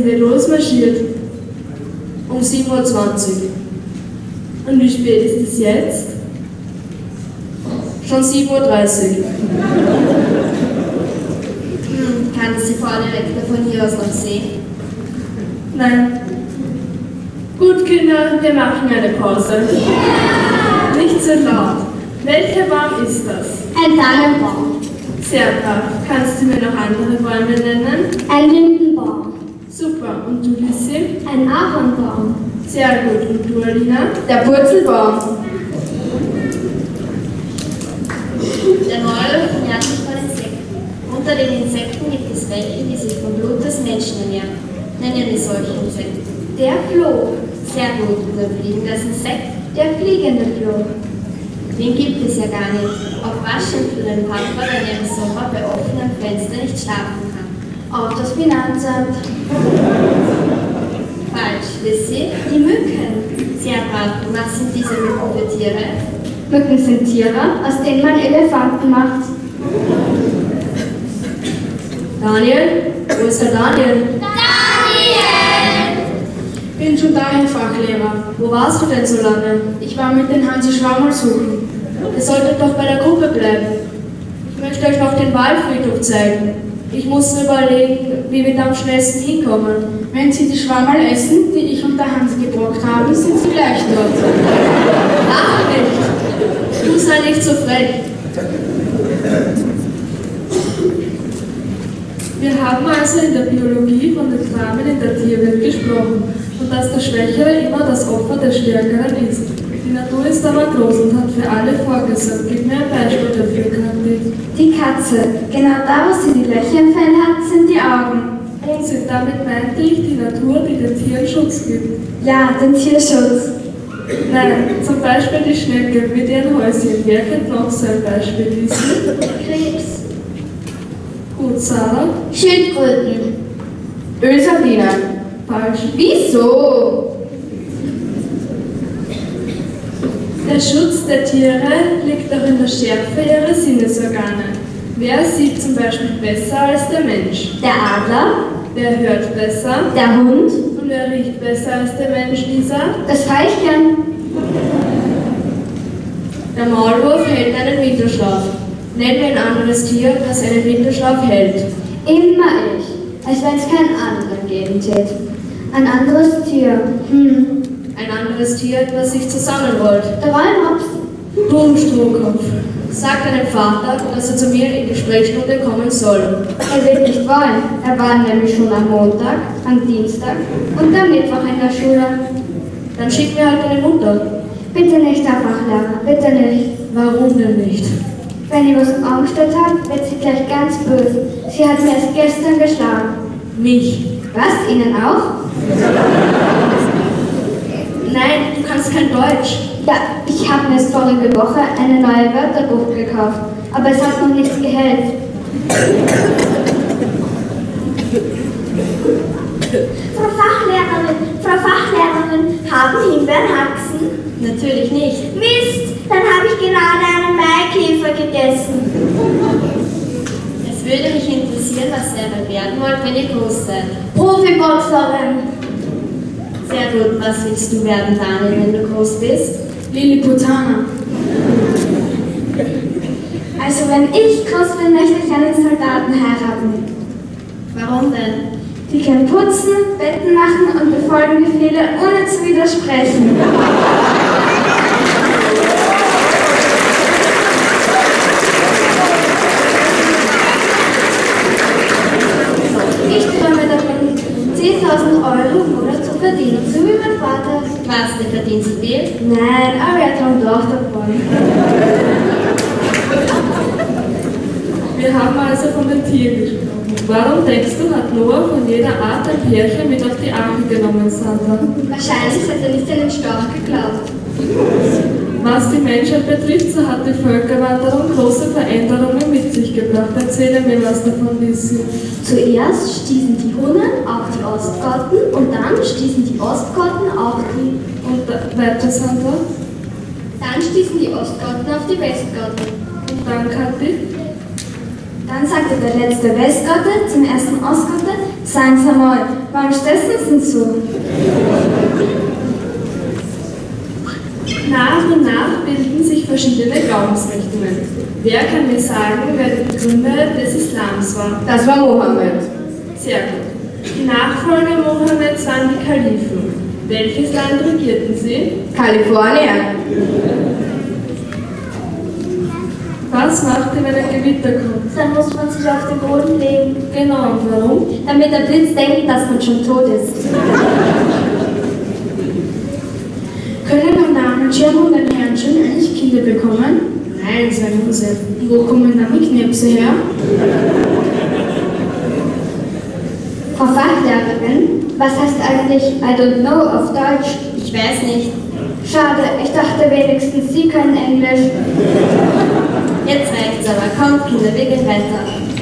sind wir losmarschiert. Um 7:20 Uhr. Und wie spät ist es jetzt? Schon 7:30 Uhr. Kann ich Sie vorne weg von hier aus noch sehen? Nein. Gut, Kinder, wir machen eine Pause. Nicht so laut. Welcher Baum ist das? Ein Tannenbaum. Sehr brav. Kannst du mir noch andere Bäume nennen? Ein Lindenbaum. Super. Und du, Lissi? Ein Ahornbaum. Sehr gut. Und du, Alina? Der Purzelbaum. Der Neurolog ernährt sich von Insekten. Unter den Insekten gibt es welche, die sich vom Blut des Menschen ernähren. Nennen wir solche Insekten. Der Floh. Sehr gut. Und ein fliegendes Insekt? Der fliegende Floh. Den gibt es ja gar nicht. Auch waschen für den Papa, der im Sommer bei offenem Fenster nicht schlafen kann. Auch das Finanzamt. Falsch. Lissi? Die Mücken. Sehr brav. Und was sind diese Mücken für Tiere? Mücken sind Tiere, aus denen man Elefanten macht. Daniel? Wo ist der Daniel? Bin schon da, Herr Fachlehrer. Wo warst du denn so lange? Ich war mit den Hansi Schwammerl suchen. Ihr solltet doch bei der Gruppe bleiben. Ich möchte euch noch den Waldfriedhof zeigen. Ich muss nur überlegen, wie wir da am schnellsten hinkommen. Wenn Sie die Schwammerl essen, die ich und der Hansi gebrockt haben, sind Sie gleich dort. Lach nicht! Du sei nicht so frech. Wir haben also in der Biologie von den Dramen in der Tierwelt gesprochen und dass der Schwächere immer das Opfer des Stärkeren ist. Die Natur ist aber groß und hat für alle vorgesorgt. Gib mir ein Beispiel dafür, Kathi. Die Katze. Genau da, wo sie die Löcher im Fell hat, sind die Augen. Unsinn, damit meinte ich die Natur, die den Tieren Schutz gibt. Ja, den Tierschutz. Nein, zum Beispiel die Schnecke mit ihren Häuschen. Wer kennt noch so ein Beispiel, Lisi? Krebs. Gut, Sarah? Schildkröten. Ölsardinen. Falsch. Wieso? Der Schutz der Tiere liegt auch in der Schärfe ihrer Sinnesorgane. Wer sieht zum Beispiel besser als der Mensch? Der Adler. Wer hört besser? Der Hund. Und wer riecht besser als der Mensch, Lisa? Das Veilchen. Der Maulwurf hält einen Winterschlaf. Nenn mir ein anderes Tier, das einen Winterschlaf hält. Immer ich. Als wenn es keinen anderen geben tät. Ein anderes Tier. Ein anderes Tier, das sich zusammenrollt. Der Walrops. Du, Strohkopf. Sag deinem Vater, dass er zu mir in die Sprechstunde kommen soll. Er wird nicht wollen. Er war nämlich schon am Montag, am Dienstag und am Mittwoch in der Schule. Dann schick mir halt deine Mutter. Bitte nicht, Herr Fachlehrer. Bitte nicht. Warum denn nicht? Wenn ich was angestellt habe, wird sie gleich ganz böse. Sie hat mir erst gestern geschlagen. Mich? Was? Ihnen auch? Nein, du kannst kein Deutsch. Ja, ich habe mir erst vorige Woche eine neue Wörterbuch gekauft, aber es hat noch nichts gehelfen. Frau Fachlehrerin, haben Himbeeren Haxen? Natürlich nicht. Mist, dann habe ich gerade einen Maikäfer gegessen. Es würde mich interessieren, was ihr einmal werden wollt, wenn ihr groß seid. Profiboxerin. Sehr gut. Was willst du werden, Daniel, wenn du groß bist? Lilliputaner. Also wenn ich groß bin, möchte ich einen Soldaten heiraten. Warum denn? Die können putzen, Betten machen und befolgen Befehle, ohne zu widersprechen. Ich träume davon, 10.000 Euro im Monat zu verdienen, so wie mein Vater. Was, der verdient so viel? Nein, aber er träumt auch davon. Wir haben also von den Tieren gesprochen. Warum denkst du, hat Noah von jeder Art ein Pärchen mit auf die Arche genommen, Sandra? Wahrscheinlich hat er nicht einen Storch geglaubt. Was die Menschheit betrifft, so hat die Völkerwanderung große Veränderungen mit sich gebracht. Erzähle mir was davon, Lissi. Zuerst stießen die Hunnen auf die Ostgotten und dann stießen die Ostgotten auf die... Und weiter, Sandra? Dann stießen die Ostgotten auf die Westgotten. Und dann, Kathi? Dann sagte der letzte Westgotte zum ersten Ostgotte, Sagen Sie mal, warum ist das denn so? Nach und nach bilden sich verschiedene Glaubensrichtungen. Wer kann mir sagen, wer der Begründer des Islams war? Das war Mohammed. Sehr gut. Die Nachfolger Mohammeds waren die Kalifen. Welches Land regierten sie? Kalifornien. Was macht ihr, wenn ein Gewitter kommt? Dann muss man sich auf den Boden legen. Genau, und warum? Damit der Blitz denkt, dass man schon tot ist. Können auch Damen, Schirm und ein Herrchen eigentlich Kinder bekommen? Nein, das wäre Unsinn. Wo kommen dann die Knirpse her? Frau Fachlehrerin, was heißt eigentlich I don't know auf Deutsch? Ich weiß nicht. Schade, ich dachte wenigstens Sie können Englisch. Jetzt reicht's aber. Kommt, Kinder, wir gehen weiter.